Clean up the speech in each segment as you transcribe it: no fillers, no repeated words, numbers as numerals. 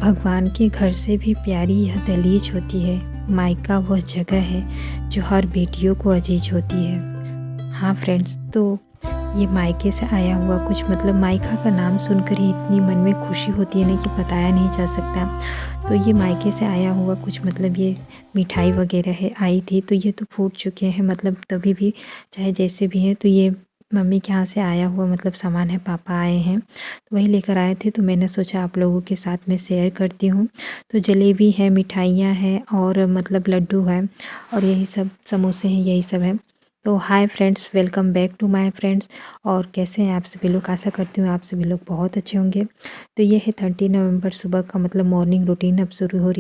भगवान के घर से भी प्यारी यह दहलीज होती है। मायका वह जगह है जो हर बेटियों को अजीज होती है। हाँ फ्रेंड्स, तो ये मायके से आया हुआ कुछ मतलब मायका का नाम सुनकर ही इतनी मन में खुशी होती है ना कि बताया नहीं जा सकता। तो ये मायके से आया हुआ कुछ मतलब ये मिठाई वगैरह है आई थी, तो ये तो फूट चुके हैं मतलब तभी भी, चाहे जैसे भी हैं। तो ये मम्मी के यहाँ से आया हुआ मतलब सामान है, पापा आए हैं तो वही लेकर आए थे, तो मैंने सोचा आप लोगों के साथ में शेयर करती हूँ। तो जलेबी है, मिठाइयाँ हैं और मतलब लड्डू है और यही सब समोसे हैं, यही सब है। तो hi friends, welcome back to my friends. और कैसे हैं आप सभी लोग? आशा करती हूँ आप सभी लोग बहुत अच्छे होंगे। तो ये है 30 नवंबर सुबह का मतलब मॉर्निंग रूटीन अब शुरू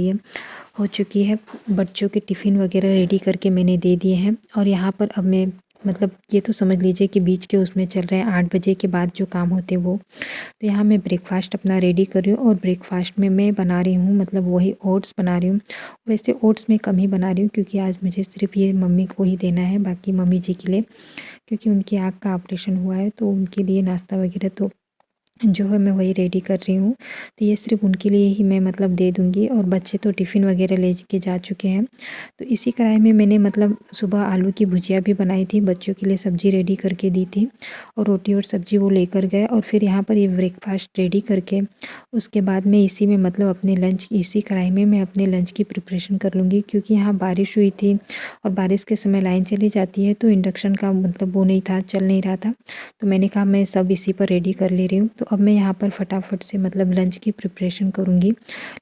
हो चुकी है। बच्चों के टिफ़िन वगैरह रेडी करके मैंने दे दिए हैं और यहाँ पर अब मैं मतलब ये तो समझ लीजिए कि बीच के उसमें चल रहे हैं 8 बजे के बाद जो काम होते हैं वो। तो यहाँ मैं ब्रेकफ़ास्ट अपना रेडी कर रही हूँ और ब्रेकफ़ास्ट में मैं बना रही हूँ मतलब वही ओट्स बना रही हूँ। वैसे ओट्स मैं कम ही बना रही हूँ क्योंकि आज मुझे सिर्फ़ ये मम्मी को ही देना है, बाकी मम्मी जी के लिए, क्योंकि उनकी आँख का ऑपरेशन हुआ है तो उनके लिए नाश्ता वगैरह तो जो है मैं वही रेडी कर रही हूँ। तो ये सिर्फ़ उनके लिए ही मैं मतलब दे दूँगी और बच्चे तो टिफ़िन वगैरह ले के जा चुके हैं। तो इसी कढ़ाई में मैंने मतलब सुबह आलू की भुजिया भी बनाई थी, बच्चों के लिए सब्ज़ी रेडी करके दी थी और रोटी और सब्ज़ी वो लेकर गए। और फिर यहाँ पर ये ब्रेकफ़ास्ट रेडी करके उसके बाद में इसी में मतलब अपने लंच, इसी कढ़ाई में मैं अपने लंच की प्रिपरेशन कर लूँगी, क्योंकि यहाँ बारिश हुई थी और बारिश के समय लाइन चली जाती है तो इंडक्शन का मतलब वो नहीं था, चल नहीं रहा था। तो मैंने कहा मैं सब इसी पर रेडी कर ले रही हूँ। तो अब मैं यहाँ पर फटाफट से मतलब लंच की प्रिपरेशन करूँगी।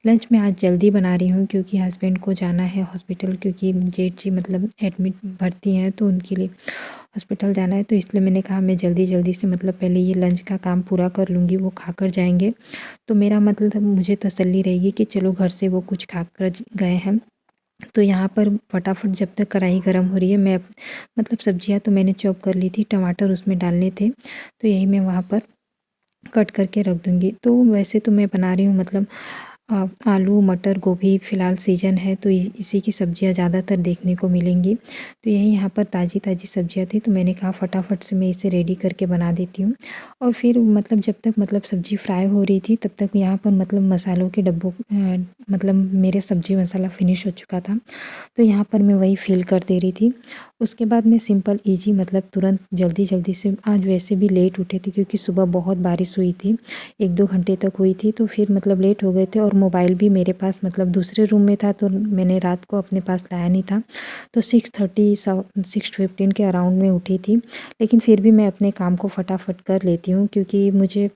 लंच मैं आज जल्दी बना रही हूँ क्योंकि हस्बैंड को जाना है हॉस्पिटल, क्योंकि जेठ जी मतलब एडमिट भर्ती हैं तो उनके लिए हॉस्पिटल जाना है। तो इसलिए मैंने कहा मैं जल्दी जल्दी से मतलब पहले ये लंच का काम पूरा कर लूँगी, वो खाकर जाएंगे तो मेरा मतलब मुझे तसल्ली रहेगी कि चलो घर से वो कुछ खाकर गए हैं। तो यहाँ पर फटाफट जब तक कढ़ाई गर्म हो रही है, मैं मतलब सब्जियाँ तो मैंने चॉप कर ली थी, टमाटर उसमें डालने थे तो यही मैं वहाँ पर कट करके रख दूँगी। तो वैसे तो मैं बना रही हूँ मतलब आलू मटर गोभी फ़िलहाल सीज़न है तो इसी की सब्जियां ज़्यादातर देखने को मिलेंगी। तो यही यहाँ पर ताज़ी ताज़ी सब्जियां थी तो मैंने कहा फटाफट से मैं इसे रेडी करके बना देती हूँ। और फिर मतलब जब तक मतलब सब्ज़ी फ्राई हो रही थी तब तक यहाँ पर मतलब मसालों के डब्बों मतलब मेरे सब्ज़ी मसाला फिनिश हो चुका था तो यहाँ पर मैं वही फ़िल कर दे रही थी। उसके बाद मैं सिंपल ईजी मतलब तुरंत जल्दी जल्दी से, आज वैसे भी लेट उठे थे क्योंकि सुबह बहुत बारिश हुई थी, 1-2 घंटे तक हुई थी तो फिर मतलब लेट हो गए थे और मोबाइल भी मेरे पास मतलब दूसरे रूम में था तो मैंने रात को अपने पास लाया नहीं था। तो 6:30 6:15 के अराउंड में उठी थी, लेकिन फिर भी मैं अपने काम को फटाफट कर लेती हूँ क्योंकि मुझे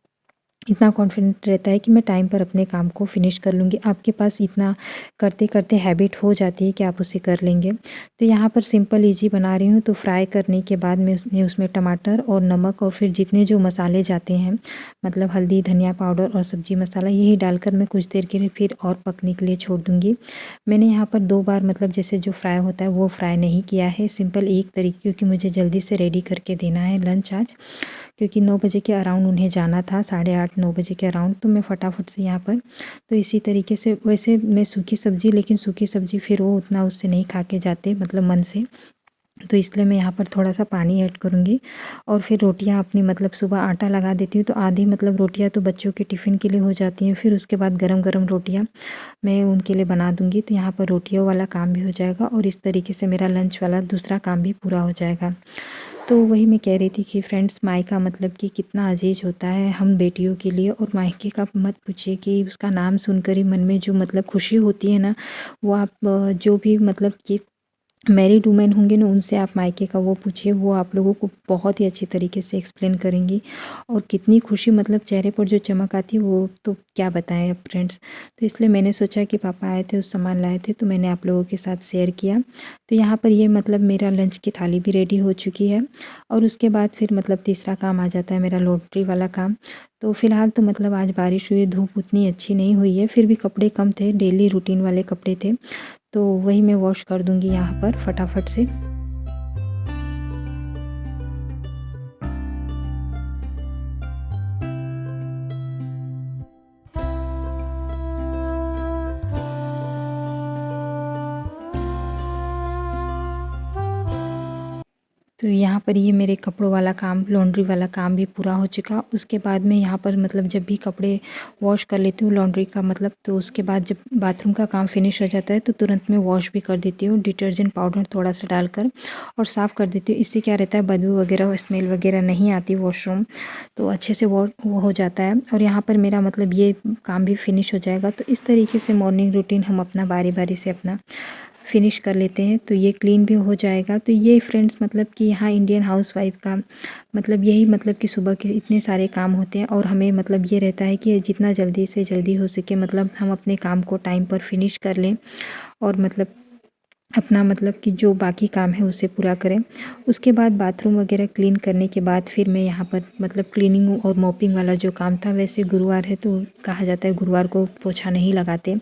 इतना कॉन्फिडेंट रहता है कि मैं टाइम पर अपने काम को फिनिश कर लूँगी। आपके पास इतना करते करते हैबिट हो जाती है कि आप उसे कर लेंगे। तो यहाँ पर सिंपल ईजी बना रही हूँ। तो फ्राई करने के बाद मैं उसमें टमाटर और नमक और फिर जितने जो मसाले जाते हैं मतलब हल्दी धनिया पाउडर और सब्ज़ी मसाला, यही डालकर मैं कुछ देर के लिए फिर और पकने के लिए छोड़ दूँगी। मैंने यहाँ पर 2 बार मतलब जैसे जो फ्राई होता है वो फ्राई नहीं किया है, सिंपल एक तरीके, क्योंकि मुझे जल्दी से रेडी करके देना है लंच आज, क्योंकि 9 बजे के अराउंड उन्हें जाना था, 8:30-9 बजे के अराउंड। तो मैं फटाफट से यहाँ पर तो इसी तरीके से, वैसे मैं सूखी सब्ज़ी, लेकिन सूखी सब्ज़ी फिर वो उतना उससे नहीं खा के जाते मतलब मन से, तो इसलिए मैं यहाँ पर थोड़ा-सा पानी ऐड करूँगी। और फिर रोटियाँ अपनी मतलब सुबह आटा लगा देती हूँ तो आधी मतलब रोटियाँ तो बच्चों के टिफ़िन के लिए हो जाती हैं, फिर उसके बाद गरम-गरम रोटियाँ मैं उनके लिए बना दूँगी। तो यहाँ पर रोटियों वाला काम भी हो जाएगा और इस तरीके से मेरा लंच वाला दूसरा काम भी पूरा हो जाएगा। तो वही मैं कह रही थी कि फ्रेंड्स, मायका मतलब कि कितना अजीज होता है हम बेटियों के लिए। और मायके का मत पूछिए कि उसका नाम सुनकर ही मन में जो मतलब खुशी होती है ना, वो आप जो भी मतलब कि मैरिड वुमेन होंगे ना, उनसे आप मायके का वो पूछिए, वो आप लोगों को बहुत ही अच्छी तरीके से एक्सप्लेन करेंगी। और कितनी खुशी मतलब चेहरे पर जो चमक आती है वो तो क्या बताएं अब फ्रेंड्स। तो इसलिए मैंने सोचा कि पापा आए थे, उस सामान लाए थे तो मैंने आप लोगों के साथ शेयर किया। तो यहाँ पर ये मतलब मेरा लंच की थाली भी रेडी हो चुकी है। और उसके बाद फिर मतलब तीसरा काम आ जाता है मेरा लॉन्ड्री वाला काम। तो फ़िलहाल तो मतलब आज बारिश हुई, धूप उतनी अच्छी नहीं हुई है, फिर भी कपड़े कम थे, डेली रूटीन वाले कपड़े थे तो वही मैं वॉश कर दूँगी यहाँ पर फटाफट से। तो यहाँ पर ये मेरे कपड़ों वाला काम, लॉन्ड्री वाला काम भी पूरा हो चुका। उसके बाद में यहाँ पर मतलब जब भी कपड़े वॉश कर लेती हूँ लॉन्ड्री का मतलब, तो उसके बाद जब बाथरूम का काम फिनिश हो जाता है तो तुरंत मैं वॉश भी कर देती हूँ डिटर्जेंट पाउडर थोड़ा सा डालकर और साफ़ कर देती हूँ। इससे क्या रहता है, बदबू वगैरह स्मेल वगैरह नहीं आती वॉशरूम, तो अच्छे से वो हो जाता है। और यहाँ पर मेरा मतलब ये काम भी फिनिश हो जाएगा। तो इस तरीके से मॉर्निंग रूटीन हम अपना बारी बारी से अपना फिनिश कर लेते हैं, तो ये क्लीन भी हो जाएगा। तो ये फ्रेंड्स मतलब कि यहाँ इंडियन हाउसवाइफ का मतलब यही मतलब कि सुबह के इतने सारे काम होते हैं और हमें मतलब ये रहता है कि जितना जल्दी से जल्दी हो सके मतलब हम अपने काम को टाइम पर फिनिश कर लें और मतलब अपना मतलब कि जो बाकी काम है उसे पूरा करें। उसके बाद बाथरूम वगैरह क्लीन करने के बाद फिर मैं यहाँ पर मतलब क्लीनिंग और मॉपिंग वाला जो काम था, वैसे गुरुवार है तो कहा जाता है गुरुवार को पोछा नहीं लगाते,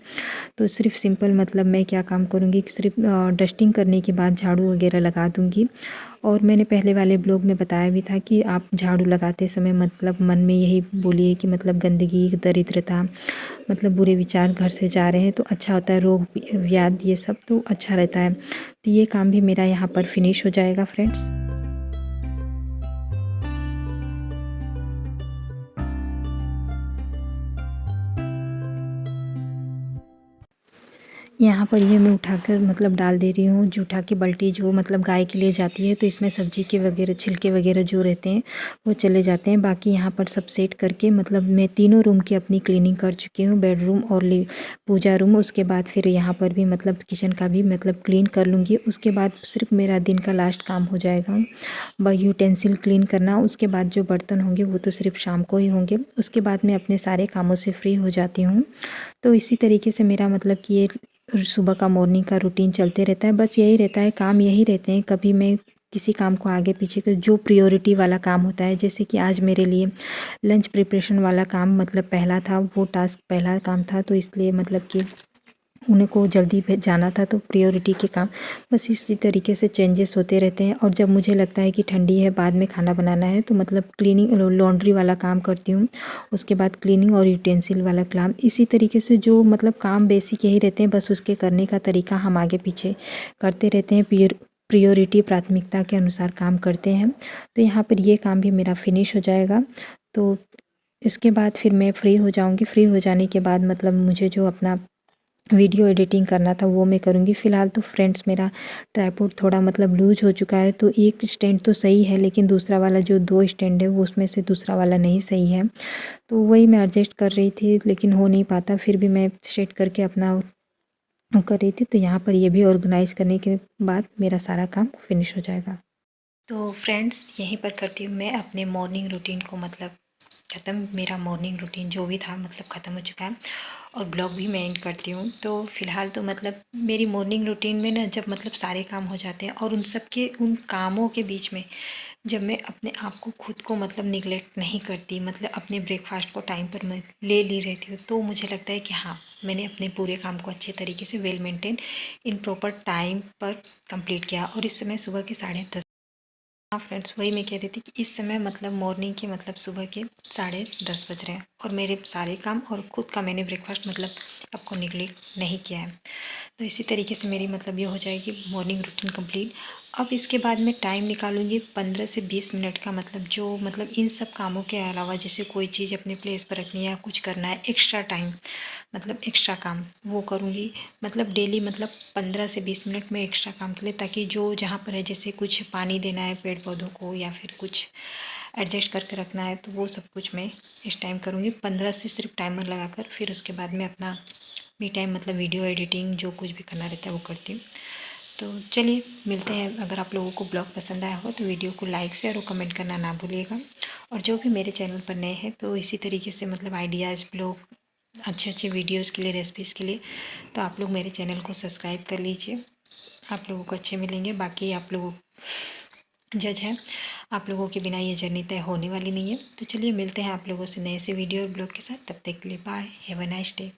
तो सिर्फ सिंपल मतलब मैं क्या काम करूँगी कि सिर्फ डस्टिंग करने के बाद झाड़ू वगैरह लगा दूँगी। और मैंने पहले वाले ब्लॉग में बताया भी था कि आप झाड़ू लगाते समय मतलब मन में यही बोलिए कि मतलब गंदगी, दरिद्रता, मतलब बुरे विचार घर से जा रहे हैं तो अच्छा होता है, रोग व्याध ये सब तो अच्छा रहता है। तो ये काम भी मेरा यहाँ पर फिनिश हो जाएगा फ्रेंड्स। यहाँ पर ये मैं उठाकर मतलब डाल दे रही हूँ जूठा की बाल्टी, जो मतलब गाय के लिए जाती है, तो इसमें सब्जी के वगैरह छिलके वगैरह जो रहते हैं वो चले जाते हैं। बाकी यहाँ पर सब सेट करके मतलब मैं तीनों रूम की अपनी क्लीनिंग कर चुकी हूँ, बेडरूम और पूजा रूम। उसके बाद फिर यहाँ पर भी मतलब किचन का भी मतलब क्लीन कर लूँगी। उसके बाद सिर्फ मेरा दिन का लास्ट काम हो जाएगा यूटेंसिल क्लीन करना। उसके बाद जो बर्तन होंगे वो तो सिर्फ शाम को ही होंगे। उसके बाद मैं अपने सारे कामों से फ्री हो जाती हूँ। तो इसी तरीके से मेरा मतलब कि ये सुबह का मॉर्निंग का रूटीन चलते रहता है। बस यही रहता है, काम यही रहते हैं, कभी मैं किसी काम को आगे पीछे कर, जो प्रायोरिटी वाला काम होता है, जैसे कि आज मेरे लिए लंच प्रिपरेशन वाला काम मतलब पहला था, वो टास्क पहला काम था, तो इसलिए मतलब कि उनको जल्दी जाना था, तो प्रायोरिटी के काम बस इसी तरीके से चेंजेस होते रहते हैं। और जब मुझे लगता है कि ठंडी है, बाद में खाना बनाना है, तो मतलब क्लीनिंग लॉन्ड्री वाला काम करती हूँ। उसके बाद क्लीनिंग और यूटेंसिल वाला काम, इसी तरीके से जो मतलब काम बेसिक यही रहते हैं, बस उसके करने का तरीका हम आगे पीछे करते रहते हैं, प्रायोरिटी प्राथमिकता के अनुसार काम करते हैं। तो यहाँ पर ये काम भी मेरा फिनिश हो जाएगा। तो इसके बाद फिर मैं फ्री हो जाऊँगी। फ्री हो जाने के बाद मतलब मुझे जो अपना वीडियो एडिटिंग करना था वो मैं करूँगी। फ़िलहाल तो फ्रेंड्स मेरा ट्राइपॉड थोड़ा मतलब लूज़ हो चुका है, तो एक स्टैंड तो सही है, लेकिन दूसरा वाला जो 2 स्टैंड है वो उसमें से दूसरा वाला नहीं सही है, तो वही मैं एडजस्ट कर रही थी, लेकिन हो नहीं पाता। फिर भी मैं सेट करके अपना वो कर रही थी। तो यहाँ पर ये भी ऑर्गेनाइज़ करने के बाद मेरा सारा काम फिनिश हो जाएगा। तो फ्रेंड्स यहीं पर करती हूँ मैं अपने मॉर्निंग रूटीन को मतलब ख़त्म। मेरा मॉर्निंग रूटीन जो भी था मतलब ख़त्म हो चुका है और ब्लॉग भी मैं एंड करती हूँ। तो फ़िलहाल तो मतलब मेरी मॉर्निंग रूटीन में ना जब मतलब सारे काम हो जाते हैं और उन सब के उन कामों के बीच में जब मैं अपने आप को खुद को मतलब निगलेक्ट नहीं करती, मतलब अपने ब्रेकफास्ट को टाइम पर मैं ले रहती हूँ, तो मुझे लगता है कि हाँ मैंने अपने पूरे काम को अच्छे तरीके से well maintain in proper time पर कंप्लीट किया। और इस समय सुबह के 10:30। हाँ फ्रेंड्स, वही मैं कह रही थी कि इस समय मतलब मॉर्निंग के मतलब सुबह के 10:30 बज रहे हैं और मेरे सारे काम और खुद का मैंने ब्रेकफास्ट मतलब आपको निगलेक्ट नहीं किया है। तो इसी तरीके से मेरी मतलब ये हो जाएगी मॉर्निंग रूटीन कंप्लीट। अब इसके बाद मैं टाइम निकालूंगी 15 से 20 मिनट का, मतलब जो मतलब इन सब कामों के अलावा जैसे कोई चीज़ अपने प्लेस पर रखनी है या कुछ करना है एक्स्ट्रा टाइम, मतलब एक्स्ट्रा काम वो करूँगी। मतलब डेली मतलब 15 से 20 मिनट में एक्स्ट्रा काम के लिए, ताकि जो जहाँ पर है जैसे कुछ पानी देना है पेड़ पौधों को या फिर कुछ एडजस्ट करके रखना है, तो वो सब कुछ मैं इस टाइम करूँगी। 15 से सिर्फ टाइमर लगाकर, फिर उसके बाद में अपना मी टाइम मतलब वीडियो एडिटिंग जो कुछ भी करना रहता है वो करती हूँ। तो चलिए मिलते हैं। अगर आप लोगों को ब्लॉग पसंद आया हो तो वीडियो को लाइक शेयर और कमेंट करना ना भूलिएगा। और जो भी मेरे चैनल पर नए हैं तो इसी तरीके से मतलब आइडियाज़ ब्लॉग अच्छे अच्छे वीडियोज़ के लिए, रेसिपीज़ के लिए, तो आप लोग मेरे चैनल को सब्सक्राइब कर लीजिए। आप लोगों को अच्छे मिलेंगे। बाकी आप लोगों जज है, आप लोगों के बिना ये जर्नी तय होने वाली नहीं है। तो चलिए मिलते हैं आप लोगों से नए से वीडियो और ब्लॉग के साथ। तब तक के लिए bye, have a nice day.